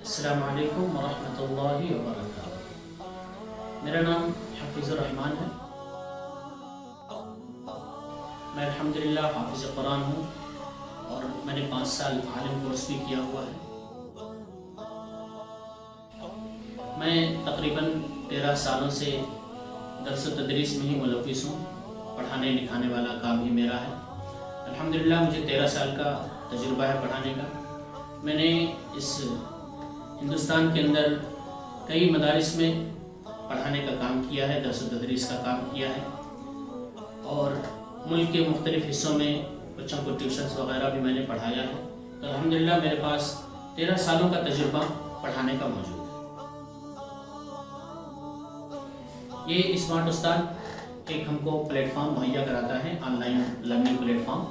السلام علیکم ورحمۃ اللہ وبرکاتہ۔ میرا نام حفیظ الرحمان ہے۔ میں الحمدللہ حافظ قرآن ہوں اور میں نے 5 سال عالم کورس بھی کیا ہوا ہے۔ میں تقریباً 13 سالوں سے درس و تدریس میں ہی ملوث ہوں۔ پڑھانے لکھانے والا کام ہی میرا ہے۔ الحمدللہ مجھے 13 سال کا تجربہ ہے پڑھانے کا۔ میں نے اس ہندوستان کے اندر کئی مدارس میں پڑھانے کا کام کیا ہے، درس و تدریس کا کام کیا ہے، اور ملک کے مختلف حصوں میں بچوں کو ٹیوشنز وغیرہ بھی میں نے پڑھایا ہے۔ تو الحمدللہ میرے پاس 13 سالوں کا تجربہ پڑھانے کا موجود ہے۔ یہ اسمارٹ استاد ایک ہم کو پلیٹ فارم مہیا کراتا ہے، on line learning plate form,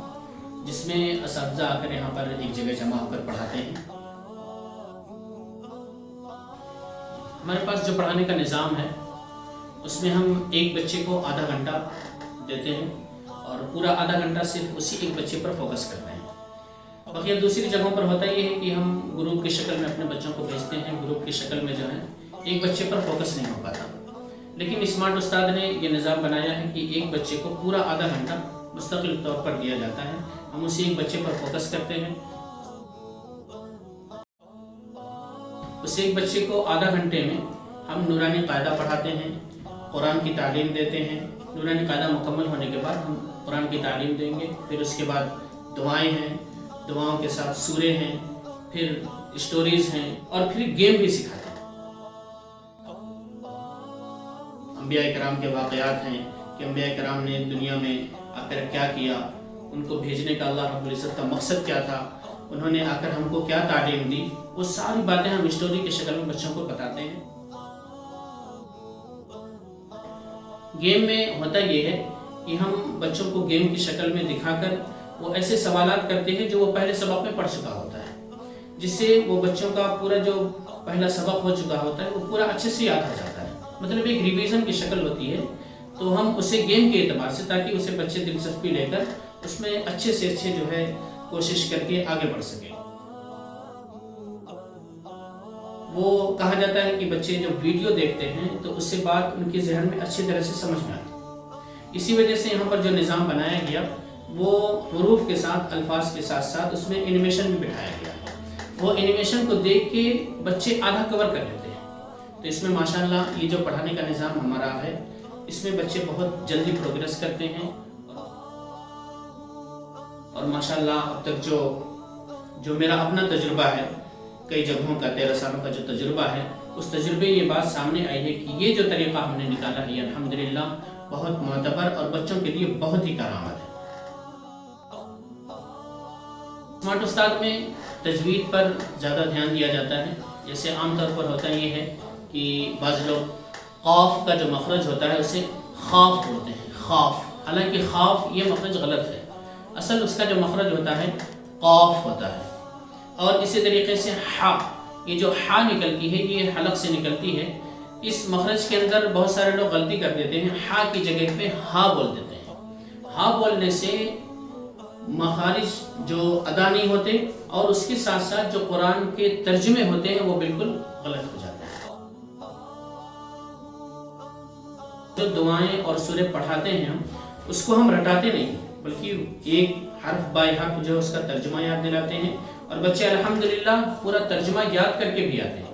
جس میں اساتذہ آ کر یہاں پر ایک جگہ جمع ہو کر پڑھاتے ہیں۔ ہمارے پاس جو پڑھانے کا نظام ہے اس میں ہم ایک بچے کو آدھا گھنٹہ دیتے ہیں اور پورا آدھا گھنٹہ صرف اسی ایک بچے پر فوکس کرتے ہیں۔ بقیہ دوسری جگہوں پر ہوتا یہ ہے کہ ہم گروپ کی شکل میں اپنے بچوں کو بھیجتے ہیں، گروپ کی شکل میں جو ہے ایک بچے پر فوکس نہیں ہو پاتا۔ لیکن اسمارٹ استاد نے یہ نظام بنایا ہے کہ ایک بچے کو پورا آدھا گھنٹہ مستقل طور پر دیا جاتا ہے، ہم اسی ایک بچے پر فوکس کرتے ہیں۔ اس ایک بچے کو آدھا گھنٹے میں ہم نورانی قاعدہ پڑھاتے ہیں، قرآن کی تعلیم دیتے ہیں۔ نورانی قاعدہ مکمل ہونے کے بعد ہم قرآن کی تعلیم دیں گے، پھر اس کے بعد دعائیں ہیں، دعاؤں کے ساتھ سورے ہیں، پھر اسٹوریز ہیں، اور پھر گیم بھی سکھاتے ہیں۔ انبیاء کرام کے واقعات ہیں کہ انبیاء کرام نے دنیا میں آ کر کیا کیا، ان کو بھیجنے کا اللہ رب العزت کا مقصد کیا تھا، انہوں نے آ کر ہم کو کیا تعلیم دی، وہ ساری باتیں ہم اسٹوری کی شکل میں بچوں کو بتاتے ہیں۔ گیم میں ہوتا یہ ہے کہ ہم بچوں کو گیم کی شکل میں دکھا کر وہ ایسے سوالات کرتے ہیں جو وہ پہلے سبق میں پڑھ چکا ہوتا ہے، جس سے وہ بچوں کا پورا جو پہلا سبق ہو چکا ہوتا ہے وہ پورا اچھے سے یاد ہو جاتا ہے، مطلب ایک ریویژن کی شکل ہوتی ہے۔ تو ہم اسے گیم کے اعتبار سے، تاکہ اسے بچے دلچسپی لے کر اس میں اچھے سے اچھے جو ہے کوشش کر کے آگے بڑھ سکیں۔ وہ کہا جاتا ہے کہ بچے جب ویڈیو دیکھتے ہیں تو اس سے بات ان کے ذہن میں اچھی طرح سے سمجھ میں آتی ہے۔ اسی وجہ سے یہاں پر جو نظام بنایا گیا وہ حروف کے ساتھ، الفاظ کے ساتھ ساتھ اس میں اینیمیشن بھی بٹھایا گیا ہے۔ وہ اینیمیشن کو دیکھ کے بچے آدھا کور کر لیتے ہیں۔ تو اس میں ماشاءاللہ یہ جو پڑھانے کا نظام ہمارا ہے، اس میں بچے بہت جلدی پروگریس کرتے ہیں، اور ماشاءاللہ اب تک جو میرا اپنا تجربہ ہے، کئی جگہوں کا 13 سالوں کا جو تجربہ ہے، اس تجربے یہ بات سامنے آئی ہے کہ یہ جو طریقہ ہم نے نکالا ہے یہ الحمدللہ بہت معتبر اور بچوں کے لیے بہت ہی کارآمد ہے۔ اسمارٹ استاد میں تجوید پر زیادہ دھیان دیا جاتا ہے۔ جیسے عام طور پر ہوتا یہ ہے کہ بعض لوگ قاف کا جو مخرج ہوتا ہے اسے خاف بولتے ہیں، خاف، حالانکہ خاف یہ مخرج غلط ہے۔ اصل اس کا جو مخرج ہوتا ہے قاف ہوتا ہے۔ اور اسی طریقے سے ہا، یہ جو ہا نکلتی ہے یہ حلق سے نکلتی ہے۔ اس مخرج کے اندر بہت سارے لوگ غلطی کر دیتے ہیں، ہا کی جگہ پہ ہا بول دیتے ہیں۔ ہا بولنے سے مخارج جو ادا نہیں ہوتے، اور اس کے ساتھ ساتھ جو قرآن کے ترجمے ہوتے ہیں وہ بالکل غلط ہو جاتے ہیں۔ جو دعائیں اور سورے پڑھاتے ہیں ہم اس کو ہم رٹاتے نہیں، بلکہ ایک حرف بائی حرف جو ہے اس کا ترجمہ یاد دلاتے ہیں، اور بچے الحمدللہ پورا ترجمہ یاد کر کے بھی آتے ہیں۔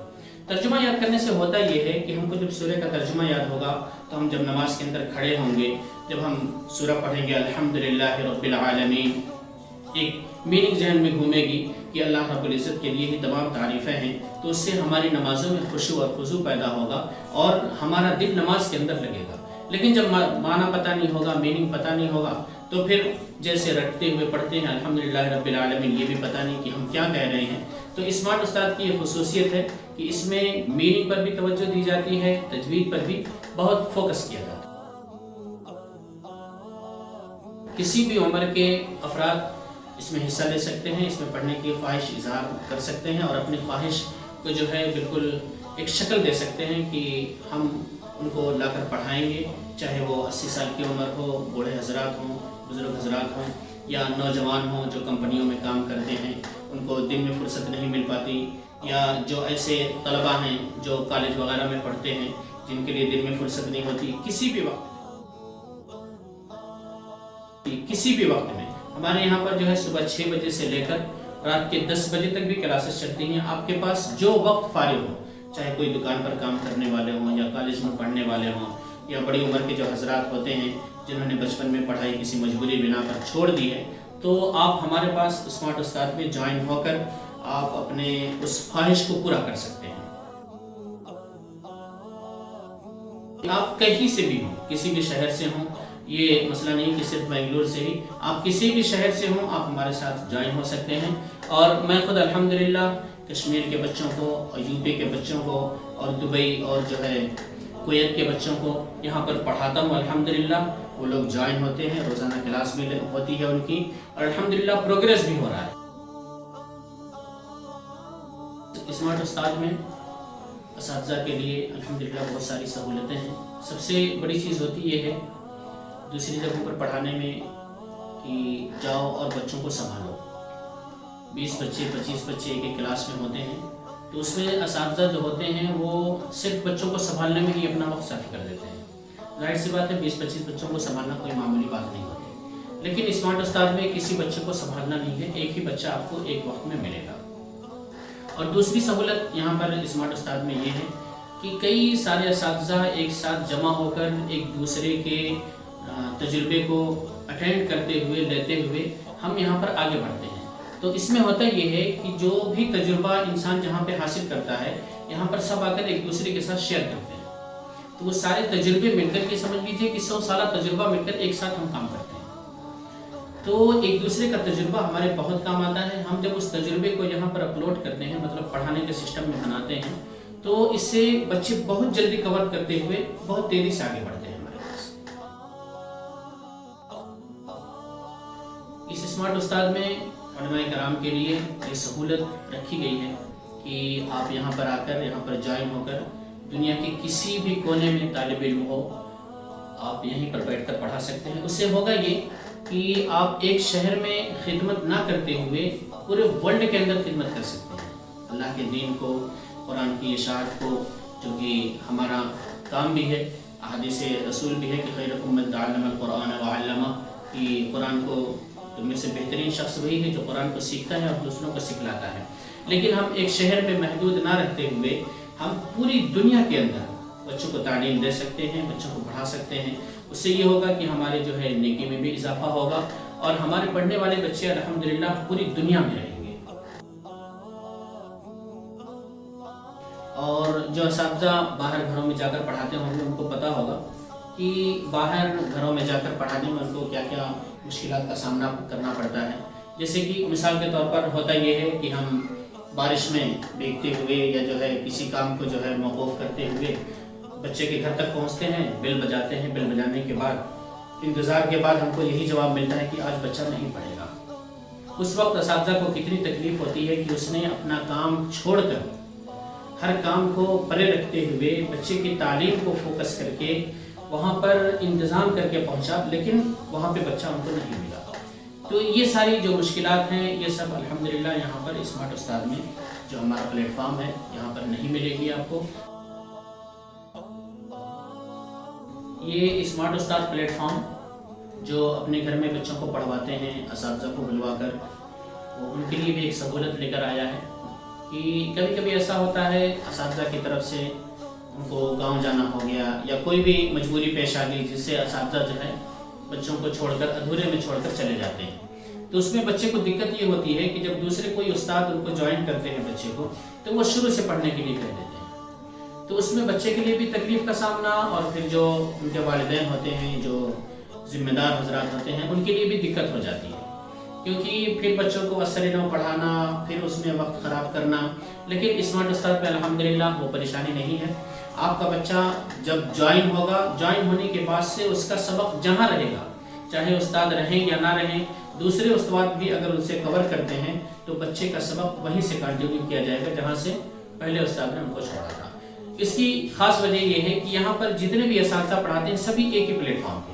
ترجمہ یاد کرنے سے ہوتا یہ ہے کہ ہم کو جب سورہ کا ترجمہ یاد ہوگا تو ہم جب نماز کے اندر کھڑے ہوں گے، جب ہم سورہ پڑھیں گے الحمدللہ رب العالمین، ایک میننگ ذہن میں گھومے گی کہ اللہ رب العزت کے لیے ہی تمام تعریفیں ہیں، تو اس سے ہماری نمازوں میں خشوع اور خضوع پیدا ہوگا اور ہمارا دل نماز کے اندر لگے گا۔ لیکن جب معنی پتہ نہیں ہوگا، میننگ پتہ نہیں ہوگا، تو پھر جیسے رٹتے ہوئے پڑھتے ہیں الحمدللہ رب العالمین، یہ بھی پتہ نہیں کہ ہم کیا کہہ رہے ہیں۔ تو اسمارٹ استاد کی یہ خصوصیت ہے کہ اس میں میننگ پر بھی توجہ دی جاتی ہے، تجوید پر بھی بہت فوکس کیا جاتا ہے۔ کسی بھی عمر کے افراد اس میں حصہ لے سکتے ہیں، اس میں پڑھنے کی خواہش اظہار کر سکتے ہیں، اور اپنی خواہش کو جو ہے بالکل ایک شکل دے سکتے ہیں کہ ہم ان کو لا کر پڑھائیں گے، چاہے وہ 80 سال کی عمر ہو، بوڑھے حضرات ہوں، بزرگ حضرات ہوں، یا نوجوان ہوں جو کمپنیوں میں کام کرتے ہیں، ان کو دن میں فرصت نہیں مل پاتی، یا جو ایسے طلباء ہیں جو کالج وغیرہ میں پڑھتے ہیں جن کے لیے دن میں فرصت نہیں ہوتی، کسی بھی وقت میں ہمارے یہاں پر جو ہے صبح 6 بجے سے لے کر رات کے 10 بجے تک بھی کلاسز چلتی ہیں۔ آپ کے پاس جو وقت فارغ ہو، چاہے کوئی دکان پر کام کرنے والے ہوں یا کالج میں پڑھنے والے ہوں یا بڑی عمر کے جو حضرات ہوتے ہیں جنہوں نے بچپن میں پڑھائی کسی مجبوری بنا پر چھوڑ دی ہے، تو آپ ہمارے پاس اسمارٹ استاد میں جوائن ہو کر آپ اپنے اس خواہش کو پورا کر سکتے ہیں۔ آپ کہیں سے بھی ہوں، کسی بھی شہر سے ہوں، یہ مسئلہ نہیں کہ صرف بنگلور سے ہی، آپ کسی بھی شہر سے ہوں آپ ہمارے ساتھ جوائن ہو سکتے ہیں۔ اور میں خود الحمدللہ کشمیر کے بچوں کو اور یو پی کے بچوں کو اور دبئی اور جو ہے کویت کے بچوں کو یہاں پر پڑھاتا ہوں الحمدللہ۔ وہ لوگ جوائن ہوتے ہیں، روزانہ کلاس بھی ہوتی ہے ان کی، اور الحمدللہ پروگریس بھی ہو رہا ہے۔ اسمارٹ استاد میں اساتذہ کے لیے الحمدللہ بہت ساری سہولتیں ہیں۔ سب سے بڑی چیز ہوتی یہ ہے دوسری جگہوں پر پڑھانے میں کہ جاؤ اور بچوں کو سنبھالو۔ 20 بچے 25 بچے ایک کلاس میں ہوتے ہیں، تو اس میں اساتذہ جو ہوتے ہیں وہ صرف بچوں کو سنبھالنے میں ہی اپنا وقت صرف کر دیتے ہیں۔ ظاہر سی بات ہے 20-25 بچوں کو سنبھالنا کوئی معمولی بات نہیں ہوتی، لیکن اسمارٹ استاد میں کسی بچے کو سنبھالنا نہیں ہے، ایک ہی بچہ آپ کو ایک وقت میں ملے گا۔ اور دوسری سہولت یہاں پر اسمارٹ استاد میں یہ ہے کہ کئی سارے اساتذہ ایک ساتھ جمع ہو کر ایک دوسرے کے تجربے کو اٹینڈ کرتے ہوئے لیتے ہوئے ہم یہاں پر آگے بڑھتے ہیں۔ تو اس میں ہوتا یہ ہے کہ جو بھی تجربہ انسان جہاں پہ حاصل کرتا ہے یہاں پر سب آ کر ایک دوسرے کے ساتھ شیئر کرتے ہیں، تو وہ سارے تجربے مل کر کے سمجھ لیجیے کہ 100 سالہ تجربہ مل کر ایک ساتھ ہم کام کرتے ہیں، تو ایک دوسرے کا تجربہ ہمارے بہت کام آتا ہے۔ ہم جب اس تجربے کو یہاں پر اپلوڈ کرتے ہیں، مطلب پڑھانے کے سسٹم میں بناتے ہیں، تو اس سے بچے بہت جلدی کور کرتے ہوئے بہت تیزی سے آگے بڑھتے ہیں ہمارے پاس۔ اس اسمارٹ استاد میں علماء کرام کے لیے یہ سہولت رکھی گئی ہے کہ آپ یہاں پر آ کر یہاں پر جوائن ہو کر دنیا کے کسی بھی کونے میں طالب علم ہو آپ یہیں پر بیٹھ کر پڑھا سکتے ہیں۔ اس سے ہوگا یہ کہ آپ ایک شہر میں خدمت نہ کرتے ہوئے پورے ورلڈ کے اندر خدمت کر سکتے ہیں، اللہ کے دین کو، قرآن کی اشاعت کو، جو کہ ہمارا کام بھی ہے، احادیث رسول بھی ہے کہ خیرکم من تعلم القرآن وعلمہ، کہ قرآن کو تم میں سے بہترین شخص وہی ہے جو قرآن کو سیکھتا ہے اور دوسروں کو سکھلاتا ہے۔ لیکن ہم ایک شہر میں محدود نہ رہتے ہوئے ہم پوری دنیا کے اندر بچوں کو تعلیم دے سکتے ہیں، بچوں کو پڑھا سکتے ہیں۔ اس سے یہ ہوگا کہ ہمارے جو ہے نیکی میں بھی اضافہ ہوگا اور ہمارے پڑھنے والے بچے الحمدللہ پوری دنیا میں رہیں گے۔ اور جو اساتذہ باہر گھروں میں جا کر پڑھاتے ہوں گے ان کو پتہ ہوگا کہ باہر گھروں میں جا کر پڑھانے میں ان کو کیا کیا مشکلات کا سامنا کرنا پڑتا ہے۔ جیسے کہ مثال کے طور پر ہوتا یہ ہے کہ ہم بارش میں بھیگتے ہوئے یا جو ہے کسی کام کو جو ہے موقوف کرتے ہوئے بچے کے گھر تک پہنچتے ہیں، بیل بجاتے ہیں، بیل بجانے کے بعد انتظار کے بعد ہم کو یہی جواب ملتا ہے کہ آج بچہ نہیں پڑھے گا۔ اس وقت اساتذہ کو کتنی تکلیف ہوتی ہے کہ اس نے اپنا کام چھوڑ کر ہر کام کو پرے رکھتے ہوئے بچے کی تعلیم کو فوکس کر کے وہاں پر انتظام کر کے پہنچا، لیکن وہاں پہ بچہ ان کو نہیں ملا۔ تو یہ ساری جو مشکلات ہیں یہ سب الحمدللہ یہاں پر اسمارٹ استاد میں جو ہمارا پلیٹ فارم ہے یہاں پر نہیں ملے گی آپ کو۔ یہ اسمارٹ استاد پلیٹ فارم جو اپنے گھر میں بچوں کو پڑھواتے ہیں اساتذہ کو بلوا کر، وہ ان کے لیے بھی ایک سہولت لے کر آیا ہے کہ کبھی کبھی ایسا ہوتا ہے اساتذہ کی طرف سے ان کو گاؤں جانا ہو گیا یا کوئی بھی مجبوری پیش آ گئی جس سے اساتذہ جو ہے بچوں کو چھوڑ کر ادھورے میں چھوڑ کر چلے جاتے ہیں، تو اس میں بچے کو دقت یہ ہوتی ہے کہ جب دوسرے کوئی استاد ان کو جوائن کرتے ہیں بچے کو، تو وہ شروع سے پڑھنے کے لیے کہہ دیتے ہیں، تو اس میں بچے کے لیے بھی تکلیف کا سامنا، اور پھر جو ان کے والدین ہوتے ہیں جو ذمہ دار حضرات ہوتے ہیں ان کے لیے بھی دقت ہو جاتی ہے، کیونکہ پھر بچوں کو اثر نو پڑھانا، پھر اس میں وقت خراب کرنا۔ لیکن اسمارٹ استاد پہ الحمدللہ وہ پریشانی نہیں ہے۔ آپ کا بچہ جب جوائن ہوگا، جوائن ہونے کے بعد سے اس کا سبق جہاں رہے گا، چاہے استاد رہیں یا نہ رہیں، دوسرے استاد بھی اگر ان سے کور کرتے ہیں تو بچے کا سبق وہیں سے کنٹینیو کیا جائے گا جہاں سے پہلے استاد نے ان کو چھوڑا تھا۔ اس کی خاص وجہ یہ ہے کہ یہاں پر جتنے بھی اساتذہ پڑھاتے ہیں سبھی ایک ہی پلیٹ فارم کے،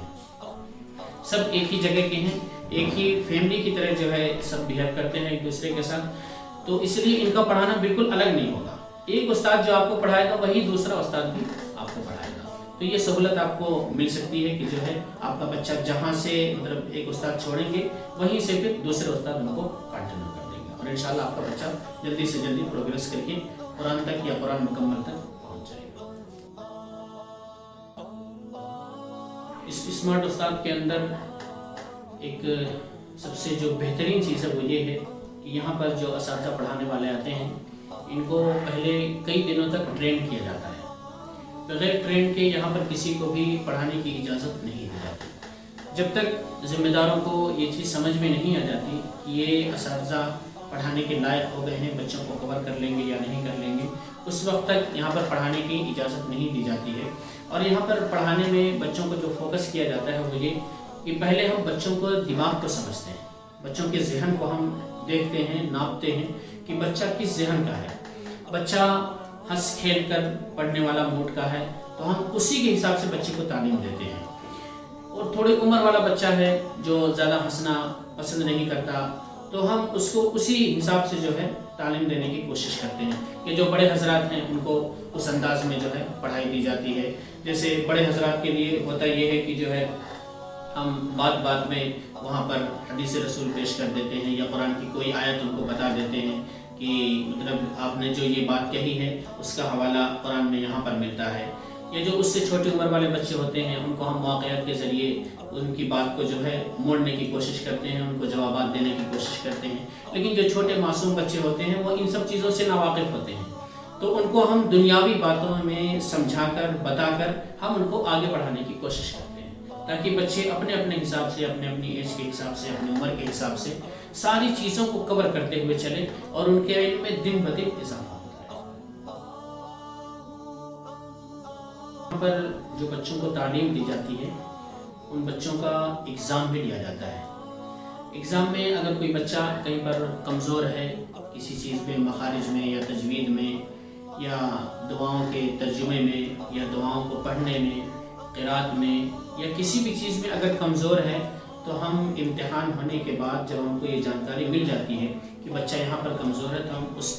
سب ایک ہی جگہ کے ہیں، ایک ہی فیملی کی طرح جو ہے سب بہیو کرتے ہیں ایک دوسرے کے ساتھ۔ تو اس لیے ان کا پڑھانا بالکل الگ نہیں ہوگا. ایک استاد جو آپ کو پڑھائے گا وہی دوسرا استاد بھی آپ کو پڑھائے گا. تو یہ سہولت آپ کو مل سکتی ہے کہ جو ہے آپ کا بچہ جہاں سے مطلب ایک استاد چھوڑیں گے وہیں سے پھر دوسرے استاد ان کو کنٹینیو کر دیں گے، اور انشاءاللہ آپ کا بچہ جلدی سے جلدی پروگریس کر کے قرآن تک یا قرآن مکمل تک پہنچ جائے گا. اس اسمارٹ استاد کے اندر ایک سب سے جو بہترین چیز ہے وہ یہ ہے کہ یہاں پر جو اساتذہ پڑھانے والے آتے ہیں ان کو پہلے کئی دنوں تک ٹرین کیا جاتا ہے. بغیر ٹرین کے یہاں پر کسی کو بھی پڑھانے کی اجازت نہیں دی جاتی. جب تک ذمہ داروں کو یہ چیز سمجھ میں نہیں آ جاتی کہ یہ اساتذہ پڑھانے کے لائق ہو گئے ہیں، بچوں کو کور کر لیں گے یا نہیں کر لیں گے، اس وقت تک یہاں پر پڑھانے کی اجازت نہیں دی جاتی ہے. اور یہاں پر پڑھانے میں بچوں کو جو فوکس کیا جاتا ہے وہ یہ کہ پہلے ہم بچوں کو دماغ کو سمجھتے ہیں، بچوں کے ذہن کو ہم دیکھتے ہیں، ناپتے ہیں کہ بچہ کس ذہن کا ہے. بچہ ہنس کھیل کر پڑھنے والا موڈ کا ہے تو ہم اسی کے حساب سے بچے کو تعلیم دیتے ہیں. اور تھوڑی عمر والا بچہ ہے جو زیادہ ہنسنا پسند نہیں کرتا تو ہم اس کو اسی حساب سے جو ہے تعلیم دینے کی کوشش کرتے ہیں کہ جو بڑے حضرات ہیں ان کو اس انداز میں جو ہے پڑھائی دی جاتی ہے. جیسے بڑے حضرات کے لیے ہوتا یہ ہے کہ جو ہے ہم بات بات میں وہاں پر حدیث رسول پیش کر دیتے ہیں یا قرآن کی کوئی آیت ان کو بتا دیتے ہیں کہ مطلب آپ نے جو یہ بات کہی ہے اس کا حوالہ قرآن میں یہاں پر ملتا ہے. یا جو اس سے چھوٹی عمر والے بچے ہوتے ہیں ان کو ہم واقعات کے ذریعے ان کی بات کو جو ہے موڑنے کی کوشش کرتے ہیں، ان کو جوابات دینے کی کوشش کرتے ہیں. لیکن جو چھوٹے معصوم بچے ہوتے ہیں وہ ان سب چیزوں سے ناواقف ہوتے ہیں تو ان کو ہم دنیاوی باتوں میں سمجھا کر بتا کر ہم ان کو آگے بڑھانے کی کوشش کرتے ہیں تاکہ بچے اپنے اپنے حساب سے، اپنے اپنی ایج کے حساب سے، اپنی عمر کے حساب سے ساری چیزوں کو کور کرتے ہوئے چلیں اور ان کے علم میں دن بدن اضافہ ہوتا ہے. یہاں پر جو بچوں کو تعلیم دی جاتی ہے ان بچوں کا اگزام بھی لیا جاتا ہے. اگزام میں اگر کوئی بچہ کہیں پر کمزور ہے کسی چیز میں، مخارج میں یا تجوید میں یا دعاؤں کے ترجمے میں یا دعاؤں کو پڑھنے میں، قرات میں یا کسی بھی چیز میں اگر کمزور ہے تو ہم امتحان ہونے کے بعد جب ہم کو یہ جانکاری مل جاتی ہے کہ بچہ یہاں پر کمزور ہے تو ہم اس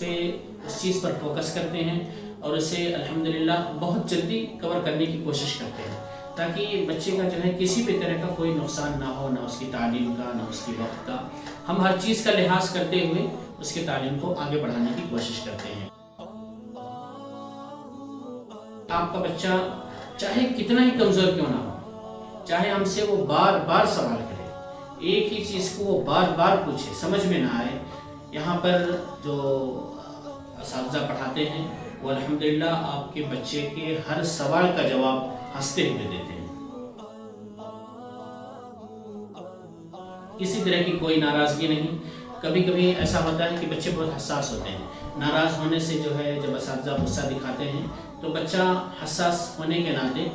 چیز پر فوکس کرتے ہیں اور اسے الحمدللہ بہت جلدی کور کرنے کی کوشش کرتے ہیں تاکہ بچے کا جو ہے کسی بھی طرح کا کوئی نقصان نہ ہو، نہ اس کی تعلیم کا، نہ اس کی وقت کا. ہم ہر چیز کا لحاظ کرتے ہوئے اس کی تعلیم کو آگے بڑھانے کی کوشش کرتے ہیں. آپ کا بچہ چاہے کتنا ہی کمزور کیوں نہ ہو، چاہے ہم سے وہ بار بار سوال کرے، ایک ہی چیز کو وہ بار بار پوچھے، سمجھ میں نہ آئے، یہاں پر جو اساتذہ پڑھاتے ہیں وہ الحمدللہ آپ کے بچے کے ہر سوال کا جواب ہنستے ہوئے دیتے ہیں. کسی طرح کی کوئی ناراضگی نہیں. کبھی کبھی ایسا ہوتا ہے کہ بچے بہت حساس ہوتے ہیں، ناراض ہونے سے جو ہے جب اساتذہ غصہ دکھاتے ہیں تو بچہ حساس ہونے کے ناطے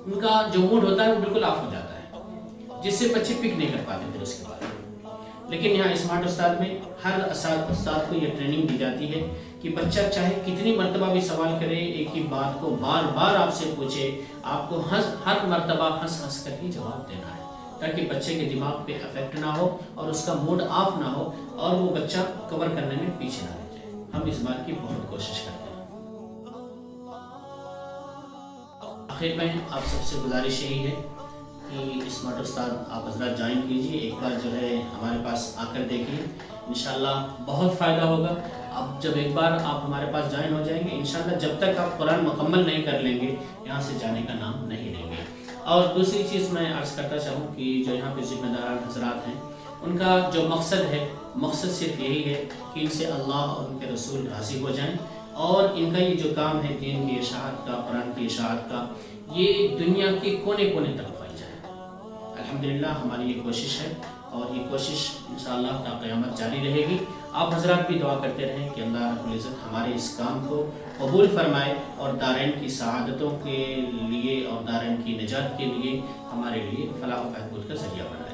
ان کا جو موڈ ہوتا ہے وہ بالکل آف ہو جاتا ہے جس سے بچے پک نہیں کر پاتے پھر اس کے بعد. لیکن یہاں اسمارٹ استاد میں ہر استاد کو یہ ٹریننگ دی جاتی ہے کہ بچہ چاہے کتنی مرتبہ بھی سوال کرے، ایک ہی بات کو بار بار آپ سے پوچھے، آپ کو ہر مرتبہ ہنس ہنس کر ہی جواب دینا ہے تاکہ بچے کے دماغ پہ افیکٹ نہ ہو اور اس کا موڈ آف نہ ہو اور وہ بچہ کور کرنے میں پیچھے نہ رہ جائے. ہم اس بات کی بہت کوشش کرتے ہیں. آخر میں آپ سب سے گزارش یہی ہے کہ اسمارٹ استاد آپ حضرات جوائن کیجیے، ایک بار جو ہے ہمارے پاس آ کر دیکھیے، انشاءاللہ بہت فائدہ ہوگا. اب جب ایک بار آپ ہمارے پاس جوائن ہو جائیں گے انشاءاللہ جب تک آپ قرآن مکمل نہیں کر لیں گے یہاں سے جانے کا نام نہیں لیں گے. اور دوسری چیز میں عرض کرتا چاہوں کہ جو یہاں پہ ذمہ داران حضرات ہیں ان کا جو مقصد صرف یہی ہے کہ ان سے اللہ اور ان کے رسول راضی ہو جائیں اور ان کا یہ جو کام ہے دین کی اشاعت کا، قرآن کی اشاعت کا، یہ دنیا کے کونے کونے تک پھیل جائے. الحمدللہ ہماری یہ کوشش ہے اور یہ کوشش انشاءاللہ تا قیامت جاری رہے گی. آپ حضرات بھی دعا کرتے رہیں کہ اللہ رب العزت ہمارے اس کام کو قبول فرمائے اور دارین کی سعادتوں کے لیے اور دارین کی نجات کے لیے ہمارے لیے فلاح و بہبود کا ذریعہ بنائے.